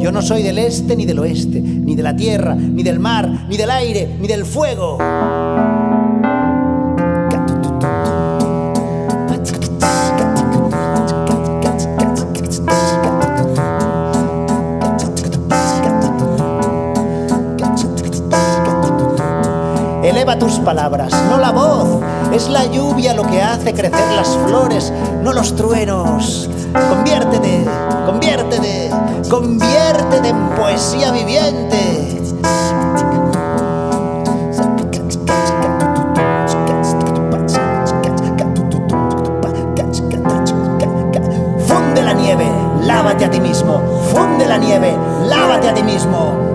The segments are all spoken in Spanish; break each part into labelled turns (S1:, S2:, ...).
S1: Yo no soy del este ni del oeste, ni de la tierra, ni del mar, ni del aire, ni del fuego. Eleva tus palabras, no la voz. Es la lluvia lo que hace crecer las flores, no los truenos. Conviértete, conviértete, conviértete en poesía viviente. Funde la nieve, lávate a ti mismo. Funde la nieve, lávate a ti mismo.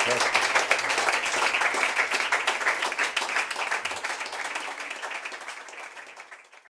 S2: Gracias.